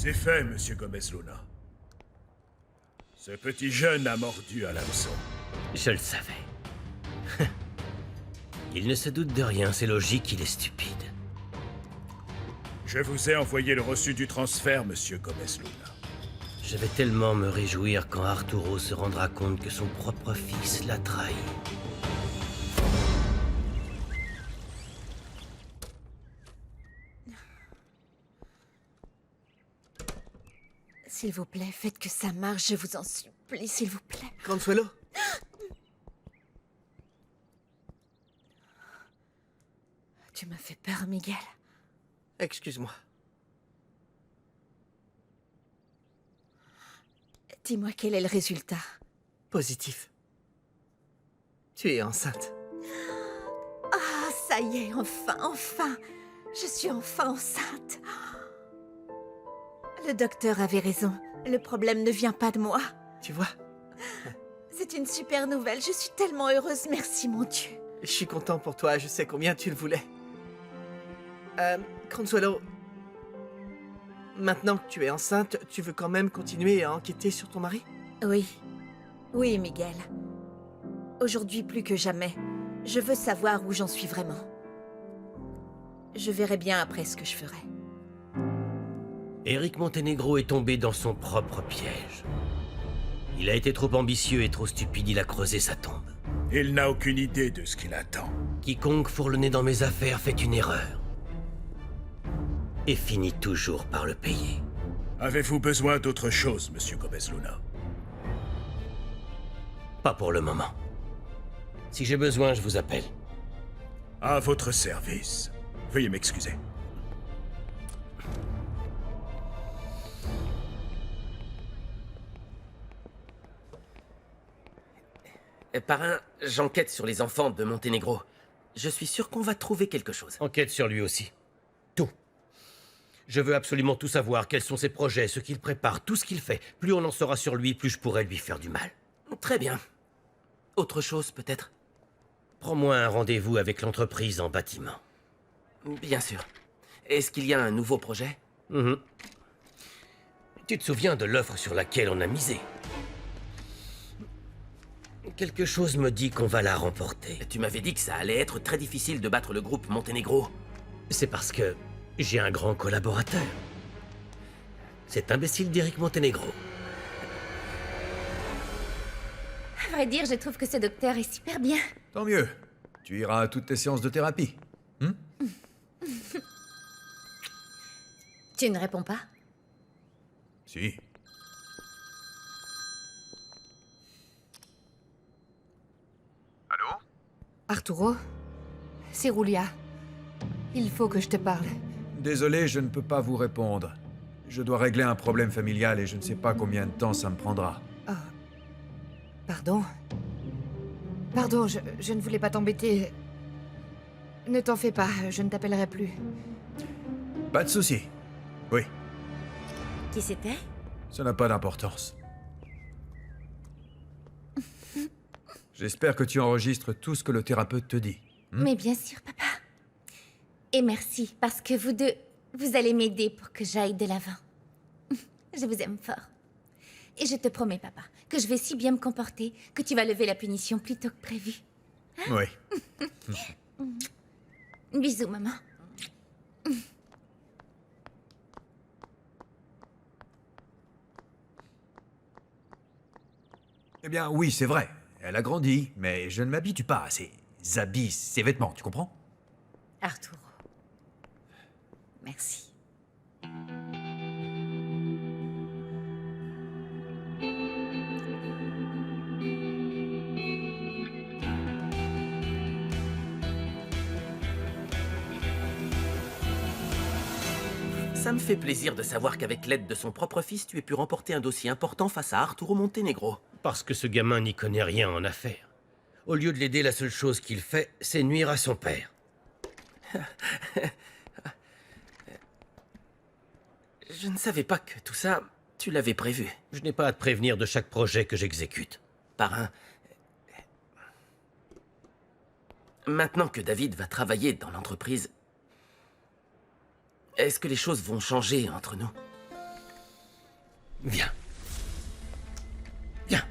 C'est fait, monsieur Gomez-Luna. Ce petit jeune a mordu à l'hameçon. Je le savais. Il ne se doute de rien, c'est logique, il est stupide. Je vous ai envoyé le reçu du transfert, monsieur Gomez-Luna. Je vais tellement me réjouir quand Arturo se rendra compte que son propre fils l'a trahi. S'il vous plaît, faites que ça marche, je vous en supplie, s'il vous plaît. Consuelo? Tu m'as fait peur, Miguel. Excuse-moi. Dis-moi quel est le résultat. Positif. Tu es enceinte. Ah, ça y est, enfin. Je suis enfin enceinte. Le docteur avait raison. Le problème ne vient pas de moi. Tu vois? C'est une super nouvelle. Je suis tellement heureuse. Merci, mon Dieu. Je suis content pour toi, je sais combien tu le voulais. Consuelo, maintenant que tu es enceinte, tu veux quand même continuer à enquêter sur ton mari? Oui. Oui, Miguel. Aujourd'hui plus que jamais, je veux savoir où j'en suis vraiment. Je verrai bien après ce que je ferai. Eric Montenegro est tombé dans son propre piège. Il a été trop ambitieux et trop stupide, il a creusé sa tombe. Il n'a aucune idée de ce qu'il attend. Quiconque fourre le nez dans mes affaires fait une erreur. Et finit toujours par le payer. Avez-vous besoin d'autre chose, monsieur Gomez-Luna? Pas pour le moment. Si j'ai besoin, je vous appelle. À votre service. Veuillez m'excuser. Parrain, j'enquête sur les enfants de Montenegro. Je suis sûr qu'on va trouver quelque chose. Enquête sur lui aussi. Tout. Je veux absolument tout savoir, quels sont ses projets, ce qu'il prépare, tout ce qu'il fait. Plus on en saura sur lui, plus je pourrai lui faire du mal. Très bien. Autre chose, peut-être? Prends-moi un rendez-vous avec l'entreprise en bâtiment. Bien sûr. Est-ce qu'il y a un nouveau projet? Tu te souviens de l'offre sur laquelle on a misé? Quelque chose me dit qu'on va la remporter. Tu m'avais dit que ça allait être très difficile de battre le groupe Montenegro. C'est parce que j'ai un grand collaborateur. Cet imbécile d'Eric Montenegro. À vrai dire, je trouve que ce docteur est super bien. Tant mieux. Tu iras à toutes tes séances de thérapie. Tu ne réponds pas? Si. Allô? Arturo, c'est Julia. Il faut que je te parle. Désolé, je ne peux pas vous répondre. Je dois régler un problème familial et je ne sais pas combien de temps ça me prendra. Pardon? Pardon, je ne voulais pas t'embêter. Ne t'en fais pas, je ne t'appellerai plus. Pas de souci. Oui, Qui c'était? ça n'a pas d'importance. J'espère que tu enregistres tout ce que le thérapeute te dit. Mais bien sûr, papa. Et merci, parce que vous deux, vous allez m'aider pour que j'aille de l'avant. Je vous aime fort. Et je te promets, papa, que je vais si bien me comporter que tu vas lever la punition plus tôt que prévu. Oui. Bisous, maman. Eh bien, oui, c'est vrai. Elle a grandi, mais je ne m'habitue pas à ses habits, ses vêtements, tu comprends? Arturo. Merci. Ça me fait plaisir de savoir qu'avec l'aide de son propre fils, tu aies pu remporter un dossier important face à Arturo Montenegro. Parce que ce gamin n'y connaît rien en affaires. Au lieu de l'aider, la seule chose qu'il fait, c'est nuire à son père. Je ne savais pas que tout ça, tu l'avais prévu. Je n'ai pas à te prévenir de chaque projet que j'exécute. Parrain, maintenant que David va travailler dans l'entreprise, est-ce que les choses vont changer entre nous? Viens. Viens.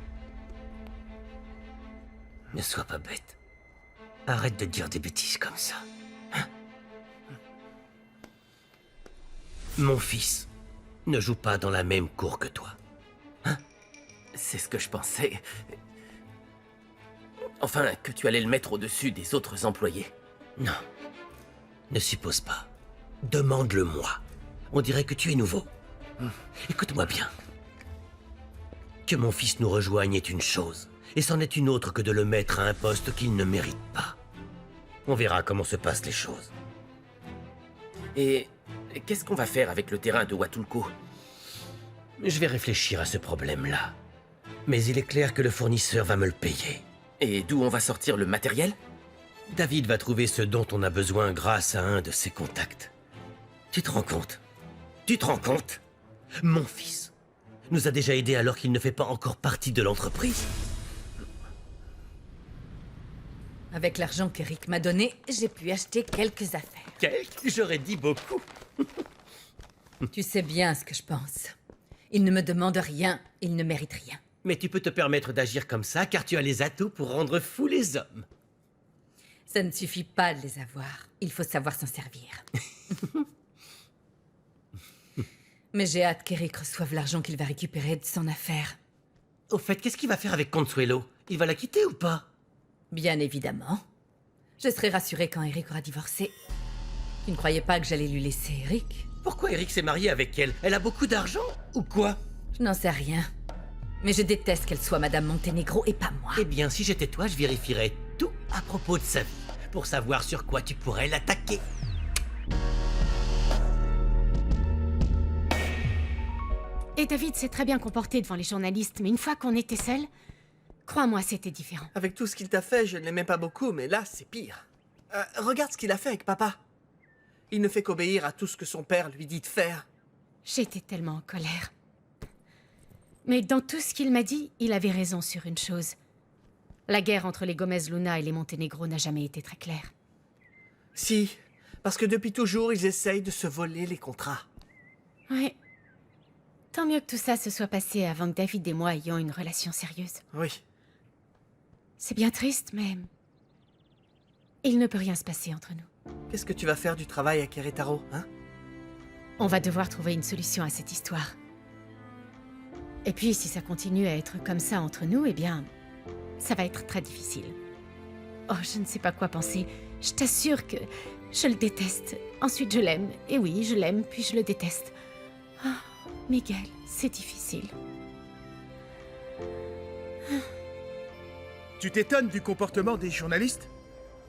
Ne sois pas bête. Arrête de dire des bêtises comme ça. Hein? Mon fils ne joue pas dans la même cour que toi. C'est ce que je pensais. Enfin, que tu allais le mettre au-dessus des autres employés. Non. Ne suppose pas. Demande-le-moi. On dirait que tu es nouveau. Écoute-moi bien. Que mon fils nous rejoigne est une chose, et c'en est une autre que de le mettre à un poste qu'il ne mérite pas. On verra comment se passent les choses. Et qu'est-ce qu'on va faire avec le terrain de Huatulco? Je vais réfléchir à ce problème-là. Mais il est clair que le fournisseur va me le payer. Et d'où on va sortir le matériel? David va trouver ce dont on a besoin grâce à un de ses contacts. Tu te rends compte? Tu te rends compte? Mon fils nous a déjà aidés alors qu'il ne fait pas encore partie de l'entreprise. Avec l'argent qu'Eric m'a donné, j'ai pu acheter quelques affaires. J'aurais dit beaucoup. Tu sais bien ce que je pense. Il ne me demande rien, il ne mérite rien. Mais tu peux te permettre d'agir comme ça car tu as les atouts pour rendre fous les hommes. Ça ne suffit pas de les avoir. Il faut savoir s'en servir. Mais j'ai hâte qu'Eric reçoive l'argent qu'il va récupérer de son affaire. Au fait, qu'est-ce qu'il va faire avec Consuelo? Il va la quitter ou pas? Bien évidemment. Je serai rassurée quand Eric aura divorcé. Tu ne croyais pas que j'allais lui laisser Eric? Pourquoi Eric s'est marié avec elle? Elle a beaucoup d'argent? Ou quoi? Je n'en sais rien. Mais je déteste qu'elle soit Madame Montenegro et pas moi. Eh bien, si j'étais toi, je vérifierais tout à propos de sa vie, pour savoir sur quoi tu pourrais l'attaquer. Et David s'est très bien comporté devant les journalistes, mais une fois qu'on était seuls, crois-moi, c'était différent. Avec tout ce qu'il t'a fait, je ne l'aimais pas beaucoup, mais là, c'est pire. Regarde ce qu'il a fait avec papa. Il ne fait qu'obéir à tout ce que son père lui dit de faire. J'étais tellement en colère. Mais dans tout ce qu'il m'a dit, il avait raison sur une chose. La guerre entre les Gomez Luna et les Montenegro n'a jamais été très claire. Si, parce que depuis toujours, ils essayent de se voler les contrats. Ouais. Tant mieux que tout ça se soit passé avant que David et moi ayons une relation sérieuse. Oui. C'est bien triste, mais... il ne peut rien se passer entre nous. Qu'est-ce que tu vas faire du travail à Querétaro, hein? On va devoir trouver une solution à cette histoire. Et puis, si ça continue à être comme ça entre nous, eh bien, ça va être très difficile. Oh, je ne sais pas quoi penser. Je t'assure que je le déteste. Ensuite, je l'aime. Et oui, je l'aime, puis je le déteste. Oh, Miguel, c'est difficile. Tu t'étonnes du comportement des journalistes?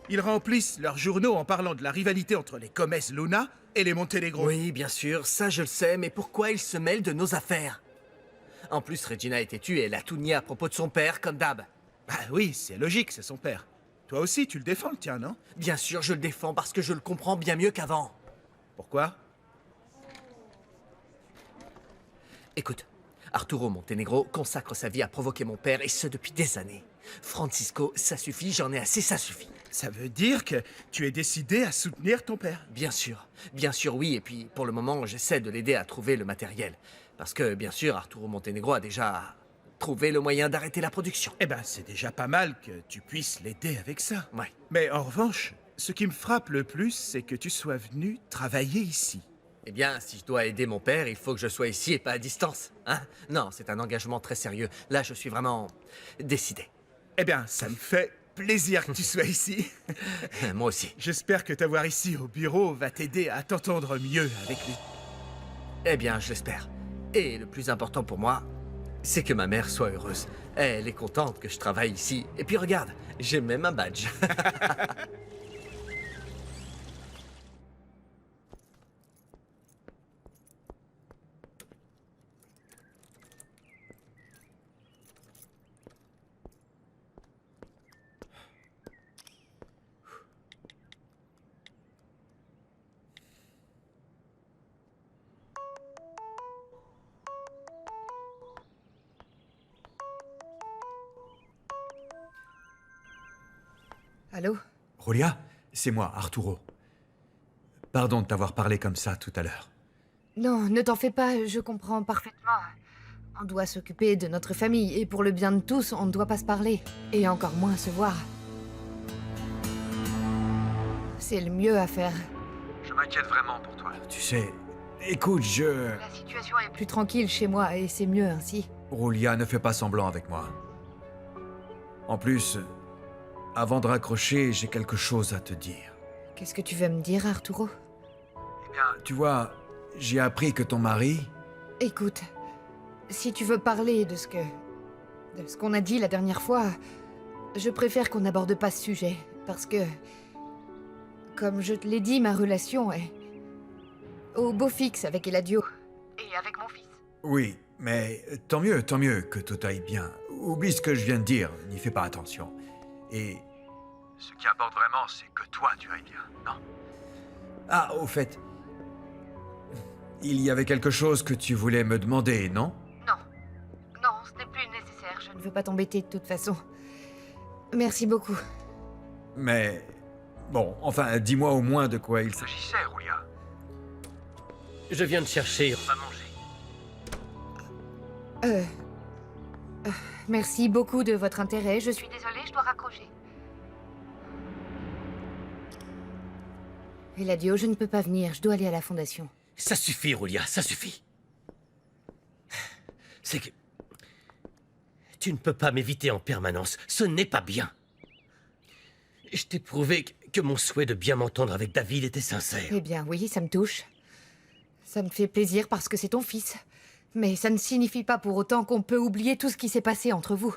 Ils remplissent leurs journaux en parlant de la rivalité entre les Gomez Luna et les Montenegro. Oui, bien sûr, ça je le sais, mais pourquoi ils se mêlent de nos affaires? En plus, Regina est têtue et elle a tout nié à propos de son père, comme d'hab. Bah oui, c'est logique, c'est son père. Toi aussi, tu le défends, le tien, non? Bien sûr, je le défends parce que je le comprends bien mieux qu'avant. Pourquoi? Écoute, Arturo Montenegro consacre sa vie à provoquer mon père, et ce depuis des années. Francisco, ça suffit, j'en ai assez, ça suffit. Ça veut dire que tu es décidé à soutenir ton père? Bien sûr oui, et puis pour le moment, j'essaie de l'aider à trouver le matériel. Parce que, bien sûr, Arturo Montenegro a déjà trouvé le moyen d'arrêter la production. Eh ben, c'est déjà pas mal que tu puisses l'aider avec ça. Ouais. Mais en revanche, ce qui me frappe le plus, c'est que tu sois venu travailler ici. Eh bien, si je dois aider mon père, il faut que je sois ici et pas à distance. Hein? Non, c'est un engagement très sérieux. Là, je suis vraiment décidé. Eh bien, ça me fait plaisir que tu sois ici. Moi aussi. J'espère que t'avoir ici au bureau va t'aider à t'entendre mieux avec lui. Eh bien, je l'espère. Et le plus important pour moi, c'est que ma mère soit heureuse. Elle est contente que je travaille ici. Et puis regarde, j'ai même un badge. Allô? Julia, c'est moi, Arturo. Pardon de t'avoir parlé comme ça tout à l'heure. Non, ne t'en fais pas, je comprends parfaitement. On doit s'occuper de notre famille, et pour le bien de tous, on ne doit pas se parler. Et encore moins se voir. C'est le mieux à faire. Je m'inquiète vraiment pour toi. Tu sais, écoute, La situation est plus tranquille chez moi, et c'est mieux ainsi. Roulia, ne fais pas semblant avec moi. En plus, avant de raccrocher, j'ai quelque chose à te dire. Qu'est-ce que tu veux me dire, Arturo? Eh bien, tu vois, j'ai appris que ton mari... Écoute, si tu veux parler de ce qu'on a dit la dernière fois, je préfère qu'on n'aborde pas ce sujet, parce que, comme je te l'ai dit, ma relation est au beau fixe avec Eladio. Et avec mon fils. Oui, mais tant mieux que tout aille bien. Oublie ce que je viens de dire, n'y fais pas attention. Et... Ce qui importe vraiment, c'est que toi, tu ailles bien, non? Ah, au fait... Il y avait quelque chose que tu voulais me demander, non? Non, ce n'est plus nécessaire, je ne veux pas t'embêter de toute façon. Merci beaucoup. Mais... Bon, enfin, dis-moi au moins de quoi il s'agit. S'agissait, Roulia. Je viens de chercher. On va manger. Merci beaucoup de votre intérêt, je suis désolée, je dois raccrocher. Eladio, je ne peux pas venir, je dois aller à la fondation. Ça suffit, Roulia, ça suffit. C'est que... Tu ne peux pas m'éviter en permanence. Ce n'est pas bien. Je t'ai prouvé que mon souhait de bien m'entendre avec David était sincère. Eh bien oui, ça me touche. Ça me fait plaisir parce que c'est ton fils. Mais ça ne signifie pas pour autant qu'on peut oublier tout ce qui s'est passé entre vous.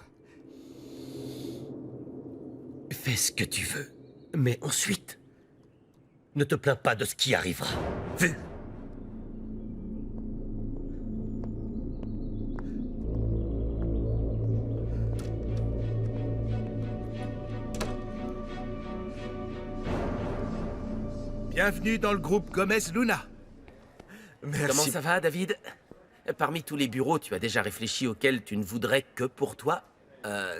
Fais ce que tu veux. Mais ensuite, ne te plains pas de ce qui arrivera. Fais. Bienvenue dans le groupe Gomez Luna. Merci. Comment ça va, David? Parmi tous les bureaux, tu as déjà réfléchi auxquels tu ne voudrais que pour toi?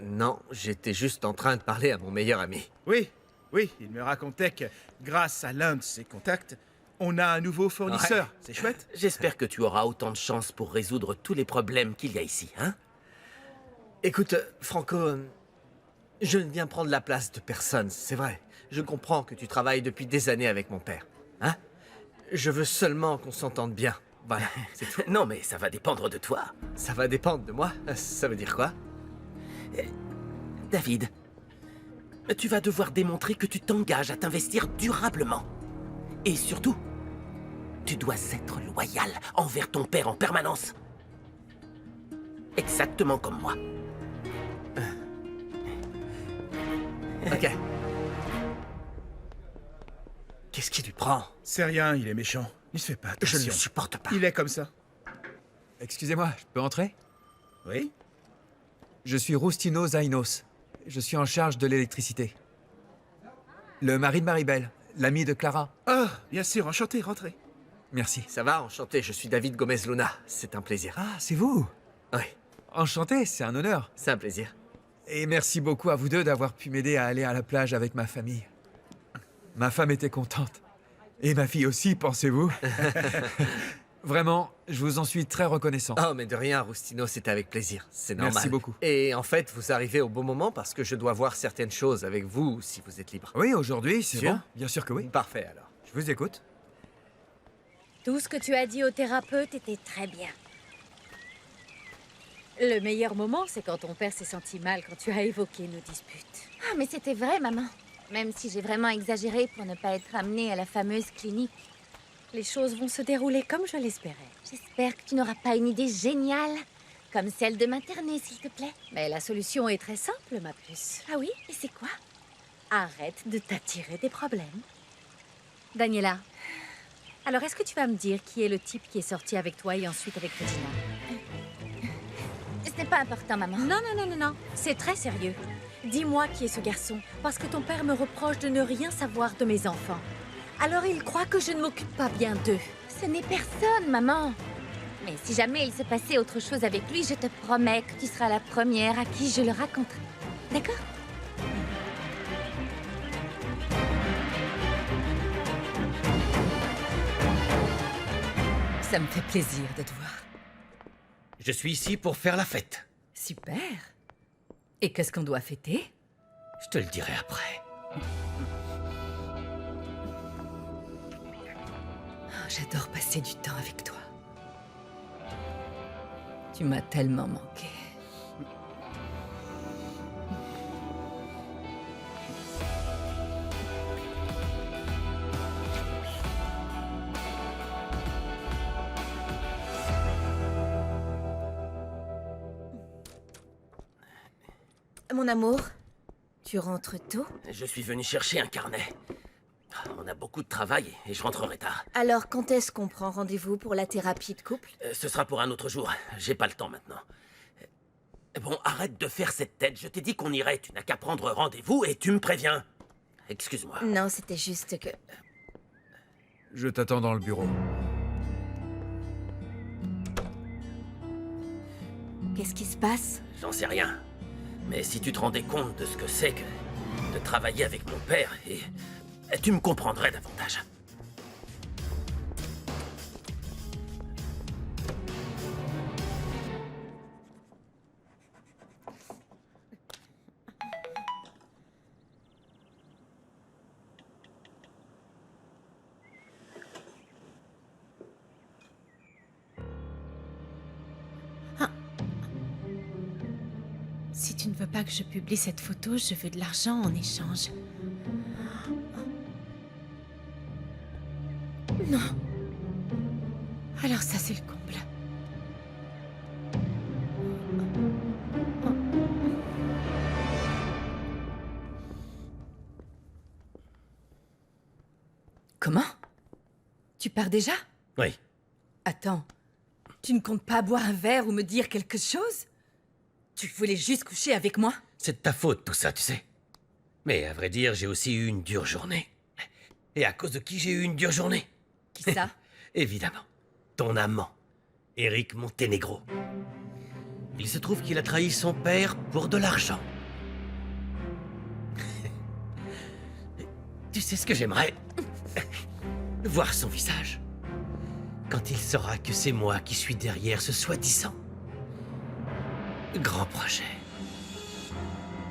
Non, j'étais juste en train de parler à mon meilleur ami. Oui, il me racontait que grâce à l'un de ses contacts, on a un nouveau fournisseur. Ouais. C'est chouette. J'espère que tu auras autant de chance pour résoudre tous les problèmes qu'il y a ici, hein? Écoute, Franco, je ne viens prendre la place de personne, c'est vrai. Je comprends que tu travailles depuis des années avec mon père, hein? Je veux seulement qu'on s'entende bien. Voilà, c'est tout. Non, mais ça va dépendre de toi. Ça va dépendre de moi? Ça veut dire quoi? David, tu vas devoir démontrer que tu t'engages à t'investir durablement. Et surtout, tu dois être loyal envers ton père en permanence. Exactement comme moi. Ok. Qu'est-ce qui lui prend? C'est rien, il est méchant. Il se fait pas Je attention. ne le supporte pas. Il est comme ça. Excusez-moi, je peux entrer? Oui? Je suis Rustino Zainos. Je suis en charge de l'électricité. Le mari de Maribel, l'ami de Clara. Ah, bien sûr, enchanté, rentrez. Merci. Ça va, enchanté, je suis David Gomez Luna. C'est un plaisir. Ah, c'est vous? Oui, Enchanté, c'est un honneur. c'est un plaisir. Et merci beaucoup à vous deux d'avoir pu m'aider à aller à la plage avec ma famille. Ma femme était contente. Et ma fille aussi, pensez-vous? Vraiment, je vous en suis très reconnaissant. Oh, mais de rien, Rustino, c'était avec plaisir. C'est normal. Merci beaucoup. Et en fait, vous arrivez au bon moment parce que je dois voir certaines choses avec vous si vous êtes libre. Oui, aujourd'hui, c'est Sûr? bon. Bien sûr que oui. Parfait, alors. Je vous écoute. Tout ce que tu as dit au thérapeute était très bien. Le meilleur moment, c'est quand ton père s'est senti mal quand tu as évoqué nos disputes. Ah, mais c'était vrai, maman. Même si j'ai vraiment exagéré pour ne pas être amenée à la fameuse clinique. Les choses vont se dérouler comme je l'espérais. J'espère que tu n'auras pas une idée géniale, comme celle de m'interner, s'il te plaît. Mais la solution est très simple, ma puce. Ah oui? Et c'est quoi? Arrête de t'attirer des problèmes. Daniela, alors est-ce que tu vas me dire qui est le type qui est sorti avec toi et ensuite avec Regina? Ce n'est pas important, maman. Non. C'est très sérieux. Dis-moi qui est ce garçon, parce que ton père me reproche de ne rien savoir de mes enfants. Alors il croit que je ne m'occupe pas bien d'eux. Ce n'est personne, maman. Mais si jamais il se passait autre chose avec lui, je te promets que tu seras la première à qui je le raconterai. D'accord? Ça me fait plaisir de te voir. Je suis ici pour faire la fête. Super. Et qu'est-ce qu'on doit fêter? Je te le dirai après. Oh, j'adore passer du temps avec toi. Tu m'as tellement manqué. Mon amour, tu rentres tôt? Je suis venu chercher un carnet. On a beaucoup de travail et je rentrerai tard. Alors, quand est-ce qu'on prend rendez-vous pour la thérapie de couple? Ce sera pour un autre jour. J'ai pas le temps maintenant. Bon, arrête de faire cette tête. Je t'ai dit qu'on irait. Tu n'as qu'à prendre rendez-vous et tu me préviens. Excuse-moi. Non, c'était juste que... Je t'attends dans le bureau. Qu'est-ce qui se passe? J'en sais rien. Mais si tu te rendais compte de ce que c'est que de travailler avec mon père, et tu me comprendrais davantage. Si tu ne veux pas que je publie cette photo, je veux de l'argent en échange. Non. Alors ça, c'est le comble. Comment? Tu pars déjà? Oui. Attends, tu ne comptes pas boire un verre ou me dire quelque chose? Tu voulais juste coucher avec moi? C'est de ta faute tout ça, tu sais. Mais à vrai dire, j'ai aussi eu une dure journée. Et à cause de qui j'ai eu une dure journée? Qui ça? Évidemment. Ton amant, Eric Montenegro. Il se trouve qu'il a trahi son père pour de l'argent. Tu sais ce que j'aimerais? Voir son visage. Quand il saura que c'est moi qui suis derrière ce soi-disant grand projet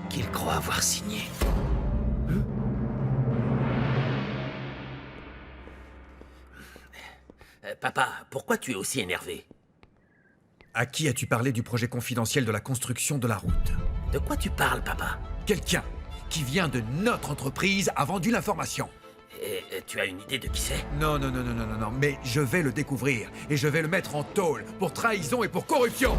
qu'il croit avoir signé. Papa, pourquoi tu es aussi énervé? À qui as-tu parlé du projet confidentiel de la construction de la route? De quoi tu parles, papa? Quelqu'un qui vient de notre entreprise a vendu l'information. Et tu as une idée de qui c'est? Non, mais je vais le découvrir et je vais le mettre en tôle pour trahison et pour corruption.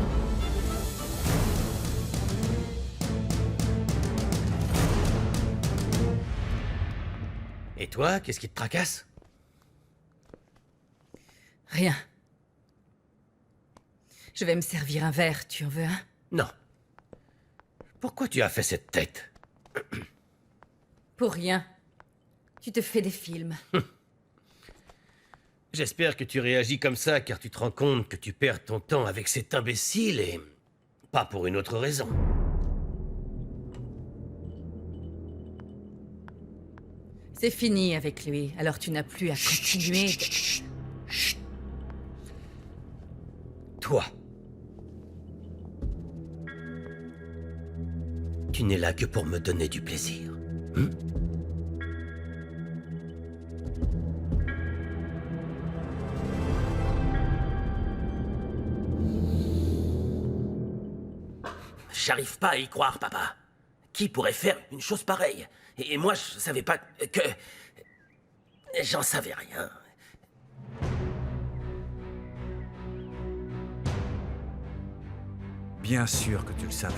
Et toi, qu'est-ce qui te tracasse? Rien. Je vais me servir un verre, tu en veux un? Non. Pourquoi tu as fait cette tête? Pour rien. Tu te fais des films. J'espère que tu réagis comme ça car tu te rends compte que tu perds ton temps avec cet imbécile et pas pour une autre raison. C'est fini avec lui, alors tu n'as plus à continuer. Chut. Toi. Tu n'es là que pour me donner du plaisir. J'arrive pas à y croire, papa. Qui pourrait faire une chose pareille? Et moi, je savais pas que... J'en savais rien. Bien sûr que tu le savais.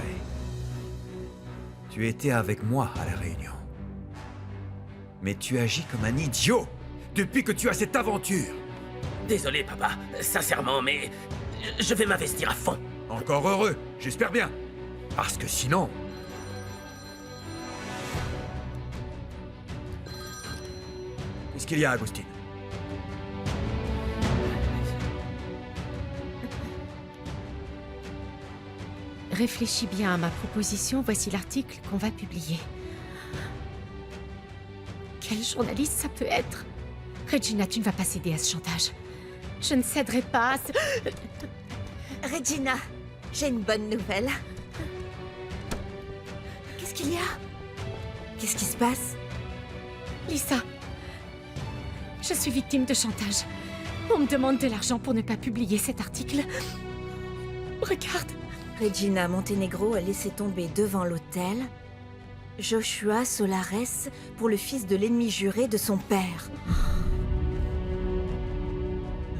Tu étais avec moi à la réunion. Mais tu agis comme un idiot depuis que tu as cette aventure. Désolé, papa. Sincèrement, mais... Je vais m'investir à fond. Encore heureux, j'espère bien. Parce que sinon... Qu'est-ce qu'il y a, Agustin? Réfléchis bien à ma proposition, voici l'article qu'on va publier. Quel journaliste ça peut être? Regina, tu ne vas pas céder à ce chantage. Je ne céderai pas à ce... Regina, J'ai une bonne nouvelle. Qu'est-ce qu'il y a? Qu'est-ce qui se passe? Lisa, je suis victime de chantage. On me demande de l'argent pour ne pas publier cet article. Regarde. Regina Montenegro a laissé tomber devant l'hôtel Joshua Solares pour le fils de l'ennemi juré de son père.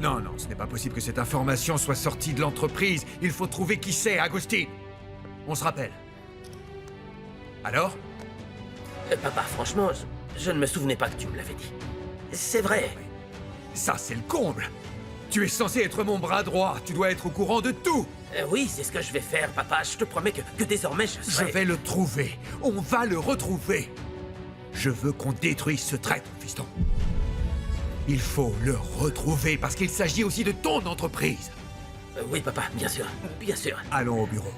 Non, non, ce n'est pas possible que cette information soit sortie de l'entreprise. Il faut trouver qui c'est, Agustin. On se rappelle. Alors? Papa, franchement, je ne me souvenais pas que tu me l'avais dit. C'est vrai. Ça, c'est le comble. Tu es censé être mon bras droit. Tu dois être au courant de tout. Oui, c'est ce que je vais faire, papa. Je te promets que désormais je serai... Je vais le trouver. On va le retrouver. Je veux qu'on détruise ce traître, fiston. Il faut le retrouver parce qu'il s'agit aussi de ton entreprise. Oui, papa, bien sûr. Bien sûr. Allons au bureau.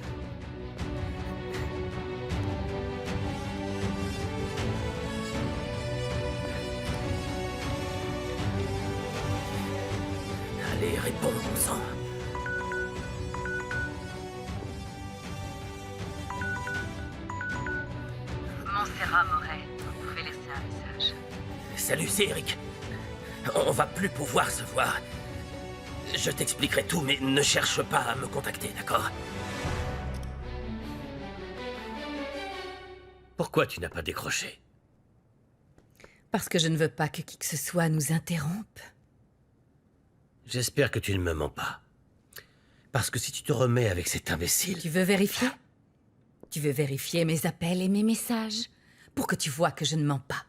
Allez, réponds, bon sang. Montserrat Moret, vous pouvez laisser un message. Salut, c'est Eric. On va plus pouvoir se voir. Je t'expliquerai tout, mais ne cherche pas à me contacter, d'accord? Pourquoi tu n'as pas décroché? Parce que je ne veux pas que qui que ce soit nous interrompe. J'espère que tu ne me mens pas. Parce que si tu te remets avec cet imbécile... Tu veux vérifier? Tu veux vérifier mes appels et mes messages pour que tu vois que je ne mens pas.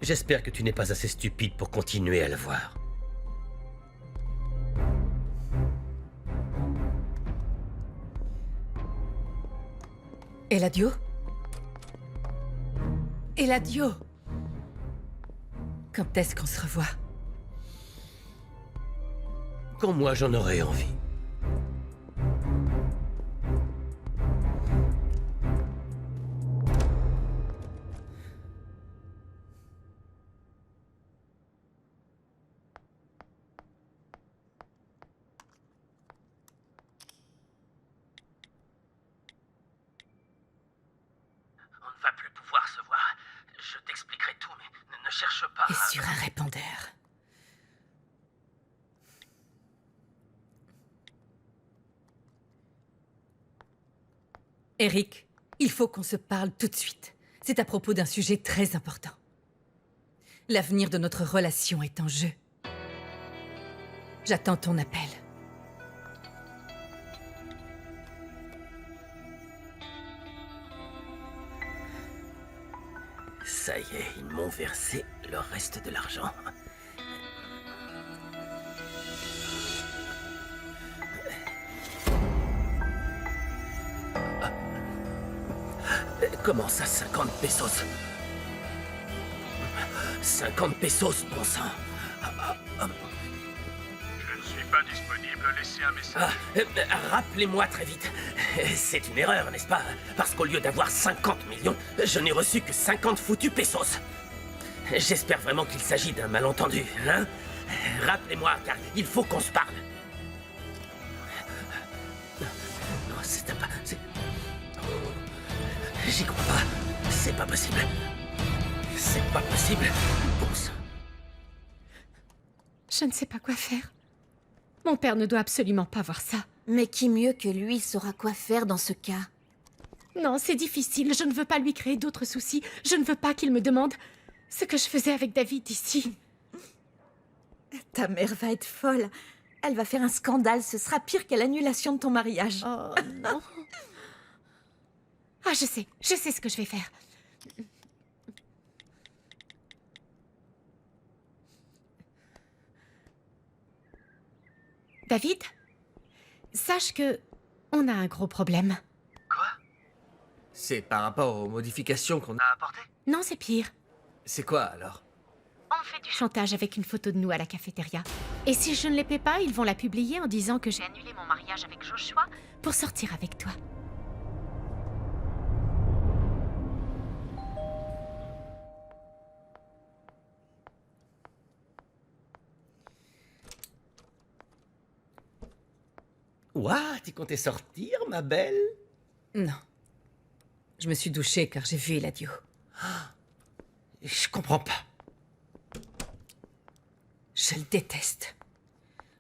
J'espère que tu n'es pas assez stupide pour continuer à le voir. Eladio? Eladio? Quand est-ce qu'on se revoit? Quand moi j'en aurai envie. On ne va plus pouvoir se voir. Je t'expliquerai tout, mais ne cherche pas... Et sur un répondeur. Eric, il faut qu'on se parle tout de suite. C'est à propos d'un sujet très important. L'avenir de notre relation est en jeu. J'attends ton appel. Ça y est, ils m'ont versé le reste de l'argent. Comment ça, 50 pesos? 50 pesos, bon sang. Je ne suis pas disponible, laissez un message. Rappelez-moi très vite. C'est une erreur, n'est-ce pas? Parce qu'au lieu d'avoir 50 millions, je n'ai reçu que 50 foutus pesos. J'espère vraiment qu'il s'agit d'un malentendu, hein? Rappelez-moi, car il faut qu'on se parle. Non, c'est pas... J'y crois pas. C'est pas possible. C'est pas possible. Bon sang. Je ne sais pas quoi faire. Mon père ne doit absolument pas voir ça. Mais qui mieux que lui saura quoi faire dans ce cas? Non, c'est difficile. Je ne veux pas lui créer d'autres soucis. Je ne veux pas qu'il me demande ce que je faisais avec David ici. Ta mère va être folle. Elle va faire un scandale. Ce sera pire qu'à l'annulation de ton mariage. Oh non. Ah, je sais ce que je vais faire. David, sache que on a un gros problème. Quoi? C'est par rapport aux modifications qu'on a... Apporté? Non, c'est pire. C'est quoi, alors? On fait du chantage avec une photo de nous à la cafétéria. Et si je ne les paie pas, ils vont la publier en disant que j'ai annulé mon mariage avec Joshua pour sortir avec toi. Ouah, tu comptais sortir, ma belle? Non. Je me suis douchée car j'ai vu Eladio. Je comprends pas. Je le déteste.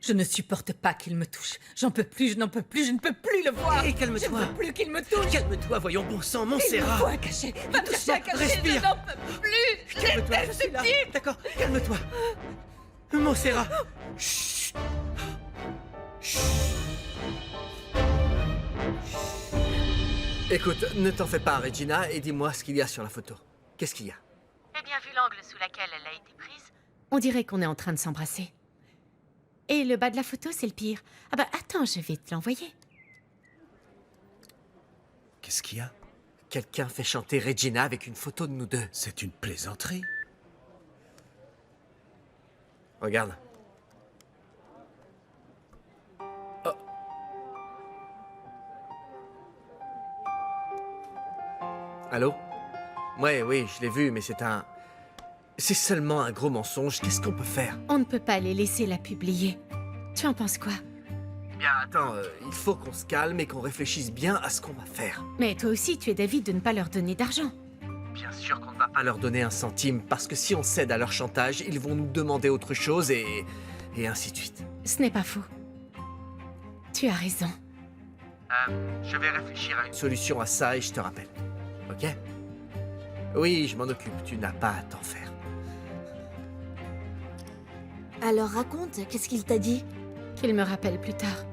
Je ne supporte pas qu'il me touche. J'en peux plus, je n'en peux plus, je ne peux plus le voir. Hé, Je calme-toi. ne veux plus qu'il me touche. Calme-toi, voyons, bon sang, Il me Montserrat. faut un cachet. Va me chercher un cachet. respire. Je n'en peux plus. Je Calme-toi, je déteste suis là. ce type. D'accord, calme-toi. Montserrat. Chut. Chut. Écoute, ne t'en fais pas, Regina, et dis-moi ce qu'il y a sur la photo. Qu'est-ce qu'il y a? Eh bien, vu l'angle sous lequel elle a été prise, On dirait qu'on est en train de s'embrasser. Et le bas de la photo, c'est le pire. Ah bah attends, je vais te l'envoyer. Qu'est-ce qu'il y a? Quelqu'un fait chanter Regina avec une photo de nous deux. C'est une plaisanterie. Regarde. Oh. Allô? Ouais, oui, je l'ai vu, mais c'est seulement un gros mensonge. Qu'est-ce qu'on peut faire? On ne peut pas les laisser la publier. Tu en penses quoi? Eh bien, attends, il faut qu'on se calme et qu'on réfléchisse bien à ce qu'on va faire. Mais toi aussi, tu es d'avis de ne pas leur donner d'argent. Bien sûr qu'on ne va pas leur donner un centime, parce que si on cède à leur chantage, ils vont nous demander autre chose et ainsi de suite. Ce n'est pas faux. Tu as raison. Je vais réfléchir à une solution à ça et je te rappelle. Ok? Oui, je m'en occupe, tu n'as pas à t'en faire. Alors raconte, qu'est-ce qu'il t'a dit? Qu'il me rappelle plus tard.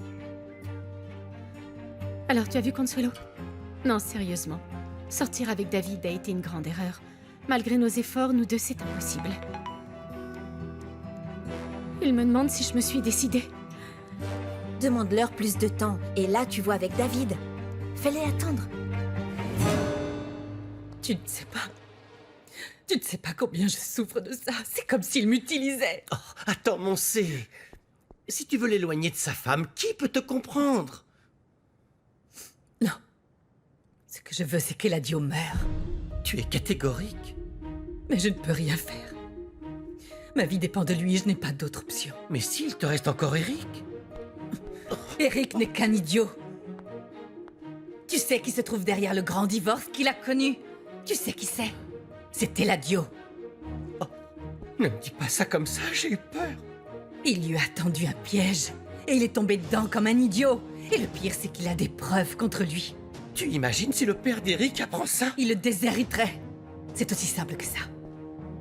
Alors, tu as vu Consuelo? Non, sérieusement. Sortir avec David a été une grande erreur. Malgré nos efforts, nous deux, c'est impossible. Il me demande si je me suis décidée. Demande-leur plus de temps. Et là, tu vois avec David. Fais-les attendre. Tu ne sais pas. Tu ne sais pas combien je souffre de ça. C'est comme s'il m'utilisait. Oh, attends, Moncé. Si tu veux l'éloigner de sa femme, qui peut te comprendre? Non. Ce que je veux, c'est qu'Eladio meure. Tu es catégorique. Mais je ne peux rien faire. Ma vie dépend de lui et je n'ai pas d'autre option. Mais s'il te reste encore Eric? Eric n'est qu'un idiot. Tu sais qui se trouve derrière le grand divorce qu'il a connu? Tu sais qui c'est? C'est Eladio. Oh, ne me dis pas ça comme ça, j'ai eu peur. Il lui a tendu un piège et il est tombé dedans comme un idiot. Et le pire, c'est qu'il a des preuves contre lui. Tu imagines si le père d'Eric apprend ça? Il le déshériterait. C'est aussi simple que ça.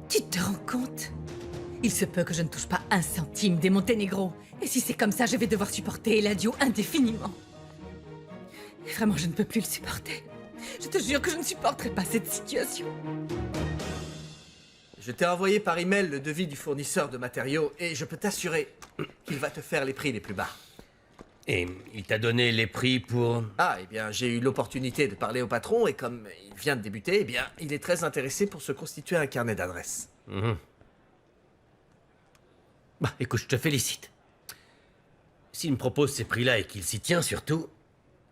Tu te rends compte? Il se peut que je ne touche pas un centime des Monténégro. Et si c'est comme ça, je vais devoir supporter Eladio indéfiniment. Et vraiment, je ne peux plus le supporter. Je te jure que je ne supporterai pas cette situation. Je t'ai envoyé par email le devis du fournisseur de matériaux et je peux t'assurer qu'il va te faire les prix les plus bas. Et il t'a donné les prix pour... Ah, eh bien, j'ai eu l'opportunité de parler au patron et comme il vient de débuter, eh bien, il est très intéressé pour se constituer un carnet d'adresses. Bah, écoute, je te félicite. S'il me propose ces prix-là et qu'il s'y tient surtout,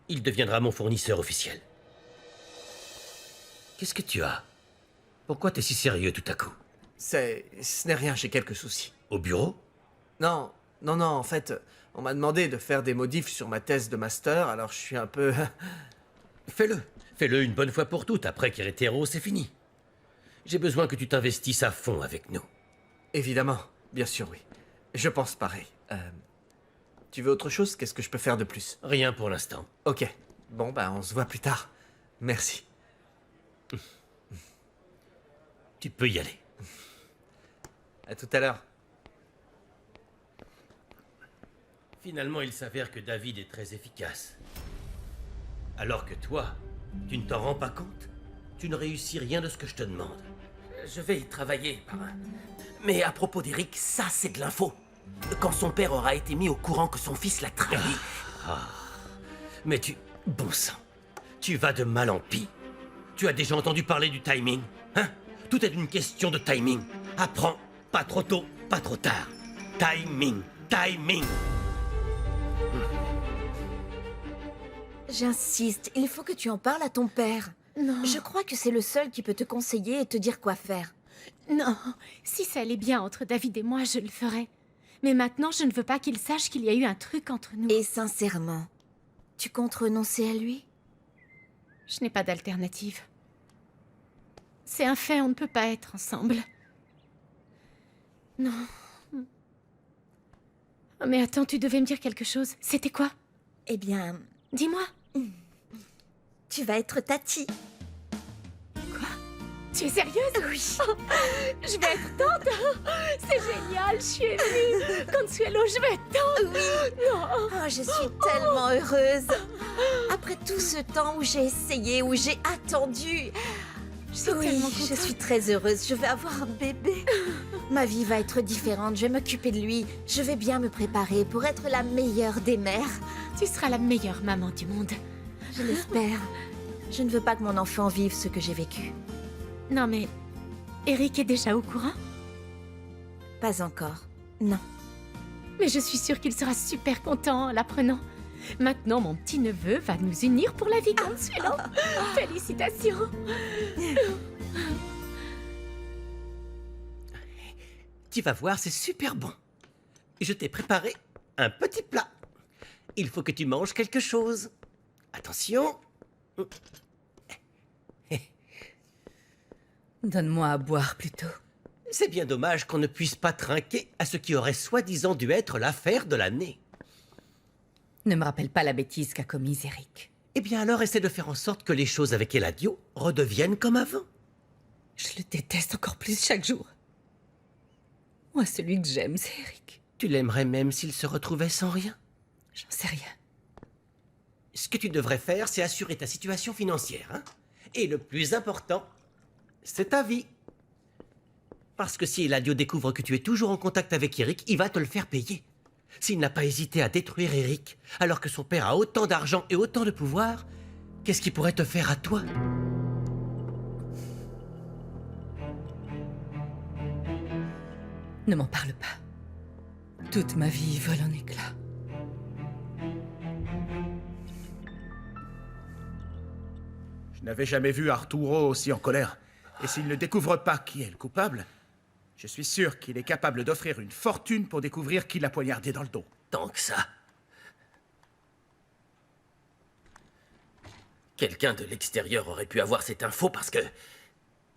il deviendra mon fournisseur officiel. Qu'est-ce que tu as? Pourquoi t'es si sérieux tout à coup? Ce n'est rien, j'ai quelques soucis. Au bureau? Non, en fait, on m'a demandé de faire des modifs sur ma thèse de master, alors je suis un peu... Fais-le une bonne fois pour toutes, après qu'Hérétéro, c'est fini. J'ai besoin que tu t'investisses à fond avec nous. Évidemment, bien sûr, oui. Je pense pareil. Tu veux autre chose? Qu'est-ce que je peux faire de plus? Rien pour l'instant. Ok. Bon, ben, on se voit plus tard. Merci. Tu peux y aller. À tout à l'heure. Finalement, il s'avère que David est très efficace. Alors que toi, tu ne t'en rends pas compte? Tu ne réussis rien de ce que je te demande. Je vais y travailler, parrain. Mais à propos d'Eric, ça c'est de l'info. Quand son père aura été mis au courant que son fils l'a trahi... Mais tu... Bon sang. Tu vas de mal en pis. Tu as déjà entendu parler du timing, hein? Tout est une question de timing. Apprends, pas trop tôt, pas trop tard. Timing, timing. J'insiste, il faut que tu en parles à ton père. Non. Je crois que c'est le seul qui peut te conseiller et te dire quoi faire. Non. Si ça allait bien entre David et moi, je le ferais. Mais maintenant, je ne veux pas qu'il sache qu'il y a eu un truc entre nous. Et sincèrement, Tu comptes renoncer à lui? Je n'ai pas d'alternative. C'est un fait, on ne peut pas être ensemble. Non. Oh, mais attends, tu devais me dire quelque chose. C'était quoi? Eh bien, Dis-moi. tu vas être Tati. Tu es sérieuse? Oui. Je vais être tante. C'est génial, je suis émue. Consuelo, je vais être tante. Oui. Non. Oh, je suis tellement heureuse. Après tout ce temps où j'ai essayé, où j'ai attendu. Je suis Oui, tellement je contente. suis très heureuse. Je vais avoir un bébé. Ma vie va être différente. Je vais m'occuper de lui. Je vais bien me préparer pour être la meilleure des mères. Tu seras la meilleure maman du monde. Je l'espère. Je ne veux pas que mon enfant vive ce que j'ai vécu. Non mais... Eric est déjà au courant? Pas encore. Non. Mais je suis sûre qu'il sera super content en l'apprenant. Maintenant, mon petit-neveu va nous unir pour la vie, Consuelo. Félicitations. Tu vas voir, c'est super bon. Je t'ai préparé un petit plat. Il faut que tu manges quelque chose. Attention. Donne-moi à boire plutôt. C'est bien dommage qu'on ne puisse pas trinquer à ce qui aurait soi-disant dû être l'affaire de l'année. Ne me rappelle pas la bêtise qu'a commise Eric. Eh bien alors, essaie de faire en sorte que les choses avec Eladio redeviennent comme avant. Je le déteste encore plus chaque jour. Moi, celui que j'aime, c'est Eric. Tu l'aimerais même s'il se retrouvait sans rien. J'en sais rien. Ce que tu devrais faire, c'est assurer ta situation financière, hein. Et le plus important, c'est ta vie. Parce que si Eladio découvre que tu es toujours en contact avec Eric, il va te le faire payer. S'il n'a pas hésité à détruire Eric, alors que son père a autant d'argent et autant de pouvoir, qu'est-ce qu'il pourrait te faire à toi? Ne m'en parle pas. Toute ma vie vole en éclats. Je n'avais jamais vu Arturo aussi en colère. Et s'il ne découvre pas qui est le coupable, je suis sûr qu'il est capable d'offrir une fortune pour découvrir qui l'a poignardé dans le dos. Tant que ça. Quelqu'un de l'extérieur aurait pu avoir cette info parce que...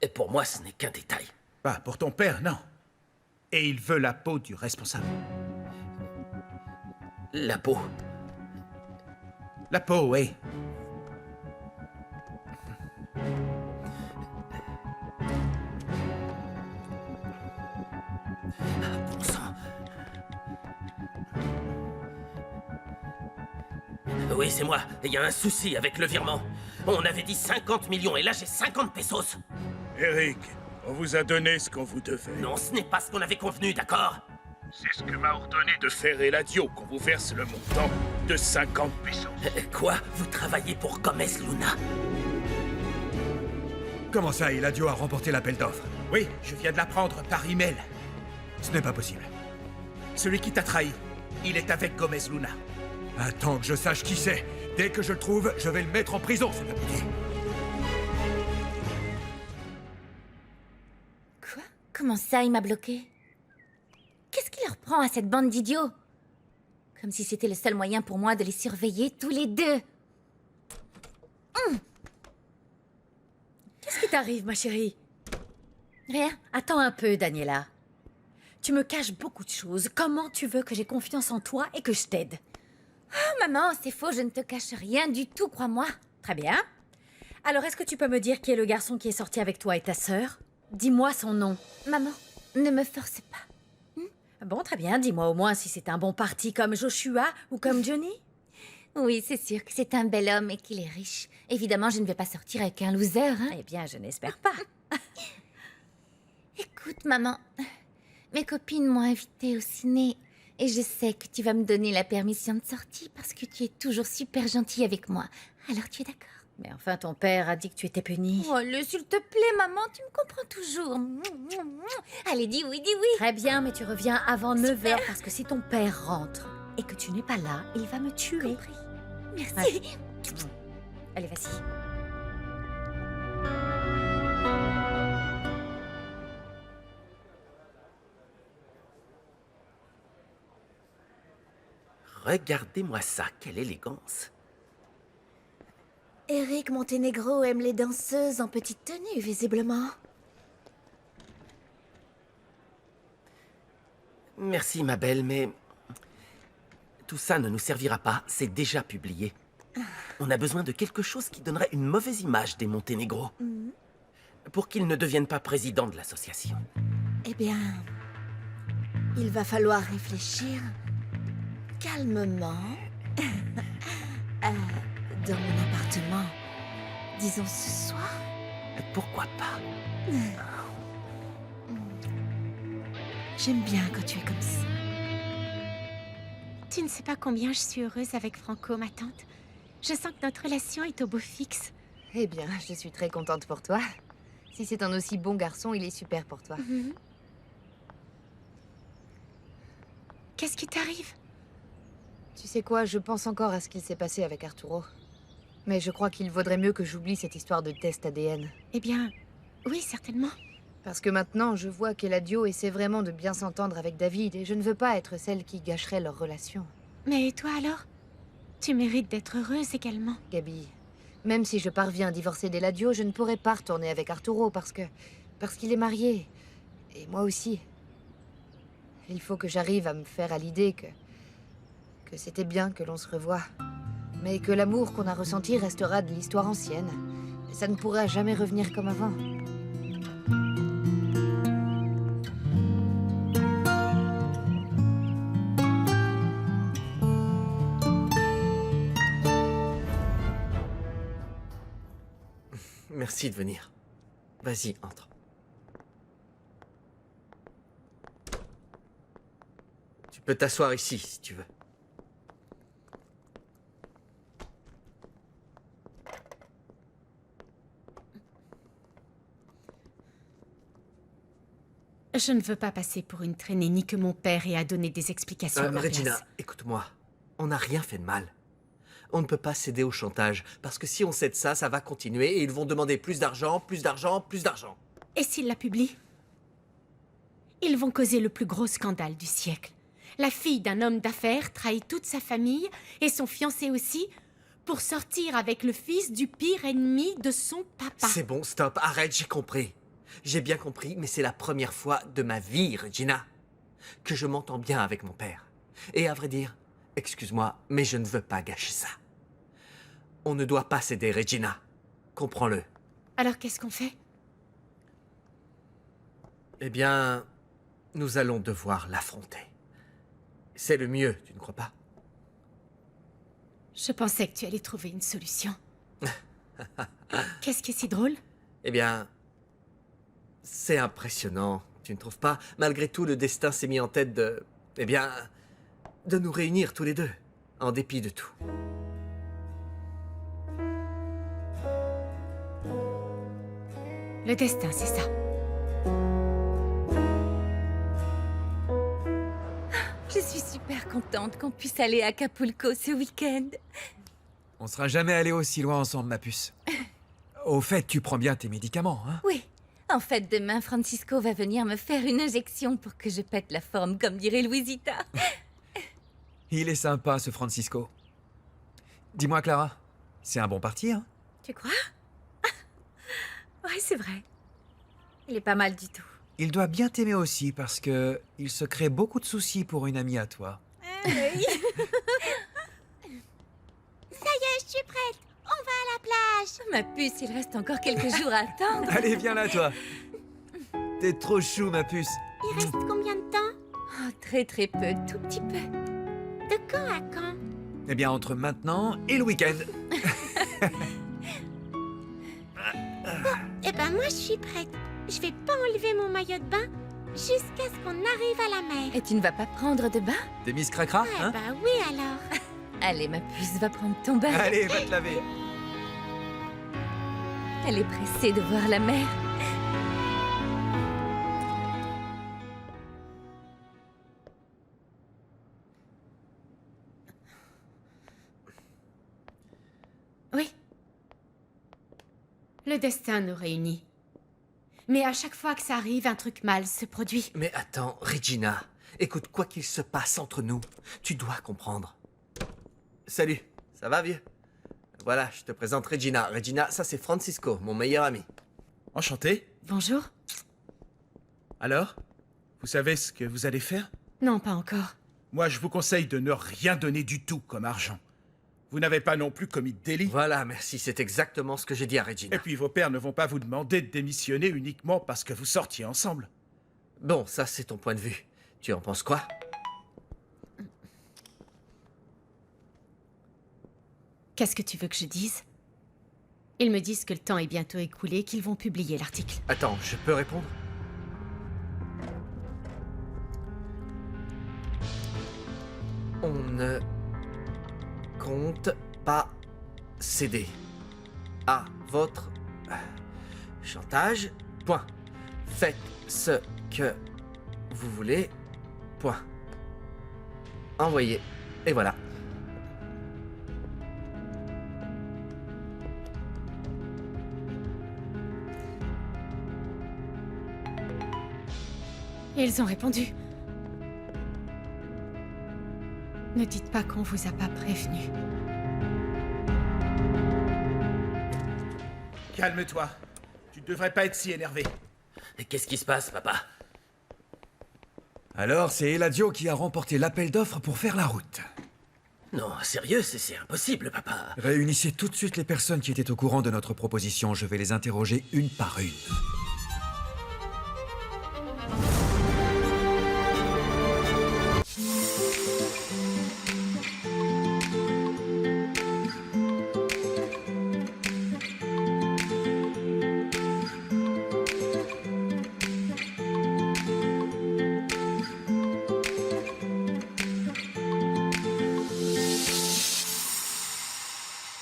Et pour moi, ce n'est qu'un détail. Pas pour ton père, non. Et il veut la peau du responsable. La peau. La peau, oui. Bon sang. Oui, c'est moi. Il y a un souci avec le virement. On avait dit 50 millions et là j'ai 50 pesos. Eric, on vous a donné ce qu'on vous devait. Non, ce n'est pas ce qu'on avait convenu, d'accord? C'est ce que m'a ordonné de faire Eladio, qu'on vous verse le montant de 50 pesos. Quoi? Vous travaillez pour Gomez Luna? Comment ça, Eladio a remporté l'appel d'offres? Oui, je viens de l'apprendre par email. Ce n'est pas possible. Celui qui t'a trahi, il est avec Gomez Luna. Attends que je sache qui c'est. Dès que je le trouve, je vais le mettre en prison, cet abruti. Quoi? Comment ça, il m'a bloqué? Qu'est-ce qui leur prend à cette bande d'idiots? Comme si c'était le seul moyen pour moi de les surveiller tous les deux. Qu'est-ce qui t'arrive, ma chérie? Rien. Attends un peu, Daniela. Tu me caches beaucoup de choses. Comment tu veux que j'ai confiance en toi et que je t'aide? Oh, maman, c'est faux, je ne te cache rien du tout, crois-moi. Très bien. Alors, est-ce que tu peux me dire qui est le garçon qui est sorti avec toi et ta sœur? Dis-moi son nom. Maman, ne me force pas. Bon, très bien. Dis-moi au moins si c'est un bon parti comme Joshua ou comme Johnny. Oui, c'est sûr que c'est un bel homme et qu'il est riche. Évidemment, je ne vais pas sortir avec un loser, hein. Eh bien, je n'espère pas. Écoute, maman, mes copines m'ont invitée au ciné et je sais que tu vas me donner la permission de sortie parce que tu es toujours super gentille avec moi. Alors tu es d'accord? Mais enfin, ton père a dit que tu étais punie. Oh, s'il te plaît, maman, tu me comprends toujours. Allez, dis oui, dis oui. Très bien, mais tu reviens avant 9h parce que si ton père rentre et que tu n'es pas là, il va me tuer. Compris. Merci. Allez, vas-y. Regardez-moi ça, quelle élégance. Eric Montenegro aime les danseuses en petite tenue, visiblement. Merci, ma belle, mais... tout ça ne nous servira pas, c'est déjà publié. On a besoin de quelque chose qui donnerait une mauvaise image des Montenegro. Pour qu'ils ne deviennent pas présidents de l'association. Eh bien, il va falloir réfléchir calmement dans mon appartement. Disons ce soir. Pourquoi pas? J'aime bien quand tu es comme ça. Tu ne sais pas combien je suis heureuse avec Franco, ma tante. Je sens que notre relation est au beau fixe. Eh bien, je suis très contente pour toi. Si c'est un aussi bon garçon, il est super pour toi. Qu'est-ce qui t'arrive? Tu sais quoi, je pense encore à ce qu'il s'est passé avec Arturo. Mais je crois qu'il vaudrait mieux que j'oublie cette histoire de test ADN. Eh bien, oui, certainement. Parce que maintenant, je vois qu'Eladio essaie vraiment de bien s'entendre avec David et je ne veux pas être celle qui gâcherait leur relation. Mais toi alors? Tu mérites d'être heureuse également. Gabi, même si je parviens à divorcer d'Eladio, je ne pourrai pas retourner avec Arturo parce qu'il est marié. Et moi aussi. Il faut que j'arrive à me faire à l'idée que c'était bien que l'on se revoie. Mais que l'amour qu'on a ressenti restera de l'histoire ancienne. Et ça ne pourra jamais revenir comme avant. Merci de venir. Vas-y, entre. Tu peux t'asseoir ici, si tu veux. Je ne veux pas passer pour une traînée ni que mon père ait à donner des explications à ma Regina, place. écoute-moi. On n'a rien fait de mal. On ne peut pas céder au chantage, parce que si on cède ça, ça va continuer et ils vont demander plus d'argent, plus d'argent, plus d'argent. Et s'ils la publient? Ils vont causer le plus gros scandale du siècle. La fille d'un homme d'affaires trahit toute sa famille et son fiancé aussi pour sortir avec le fils du pire ennemi de son papa. C'est bon, stop, arrête, j'ai compris. J'ai bien compris, mais c'est la première fois de ma vie, Regina, que je m'entends bien avec mon père. Et à vrai dire, excuse-moi, mais je ne veux pas gâcher ça. On ne doit pas céder, Regina. Comprends-le. Alors qu'est-ce qu'on fait? Eh bien, nous allons devoir l'affronter. C'est le mieux, tu ne crois pas? Je pensais que tu allais trouver une solution. Qu'est-ce qui est si drôle? Eh bien, c'est impressionnant, tu ne trouves pas? Malgré tout, le destin s'est mis en tête de... Eh bien, de nous réunir tous les deux, en dépit de tout. Le destin, c'est ça. Je suis super contente qu'on puisse aller à Acapulco ce week-end. On sera jamais allé aussi loin ensemble, ma puce. Au fait, tu prends bien tes médicaments, hein? Oui. En fait, demain, Francisco va venir me faire une injection pour que je pète la forme, comme dirait Louisita. Il est sympa, ce Francisco. Dis-moi, Clara, c'est un bon parti, hein? Tu crois? Ouais, c'est vrai. Il est pas mal du tout. Il doit bien t'aimer aussi, parce que il se crée beaucoup de soucis pour une amie à toi. Oui. Ça y est, je suis prête. On va à la plage. Ma puce, il reste encore quelques jours à attendre. Allez, viens là, toi. T'es trop chou, ma puce. Il reste combien de temps? Oh, très très peu, tout petit peu. De quand à quand? Eh bien, entre maintenant et le week-end. Eh ben moi, je suis prête. Je vais pas enlever mon maillot de bain jusqu'à ce qu'on arrive à la mer. Et tu ne vas pas prendre de bain? T'es Miss Cracra, hein? Bah oui alors. Allez, ma puce, va prendre ton bain. Allez, va te laver. Elle est pressée de voir la mer. Oui. Le destin nous réunit. Mais à chaque fois que ça arrive, un truc mal se produit. Mais attends, Regina, écoute, quoi qu'il se passe entre nous, tu dois comprendre. Salut, ça va, vieux? Voilà, je te présente Regina. Regina, ça c'est Francisco, mon meilleur ami. Enchanté. Bonjour. Alors? Vous savez ce que vous allez faire? Non, pas encore. Moi, je vous conseille de ne rien donner du tout comme argent. Vous n'avez pas non plus commis de délit. Voilà, merci, c'est exactement ce que j'ai dit à Regina. Et puis vos pères ne vont pas vous demander de démissionner uniquement parce que vous sortiez ensemble. Bon, ça c'est ton point de vue. Tu en penses quoi? Qu'est-ce que tu veux que je dise? Ils me disent que le temps est bientôt écoulé, qu'ils vont publier l'article. Attends, je peux répondre? On ne compte pas céder à votre chantage. Point. Faites ce que vous voulez. Point. Envoyez. Et voilà. Et ils ont répondu. Ne dites pas qu'on vous a pas prévenu. Calme-toi. Tu ne devrais pas être si énervé. Et qu'est-ce qui se passe, papa? Alors, c'est Eladio qui a remporté l'appel d'offres pour faire la route. Non, sérieux, c'est impossible, papa. Réunissez tout de suite les personnes qui étaient au courant de notre proposition. Je vais les interroger une par une.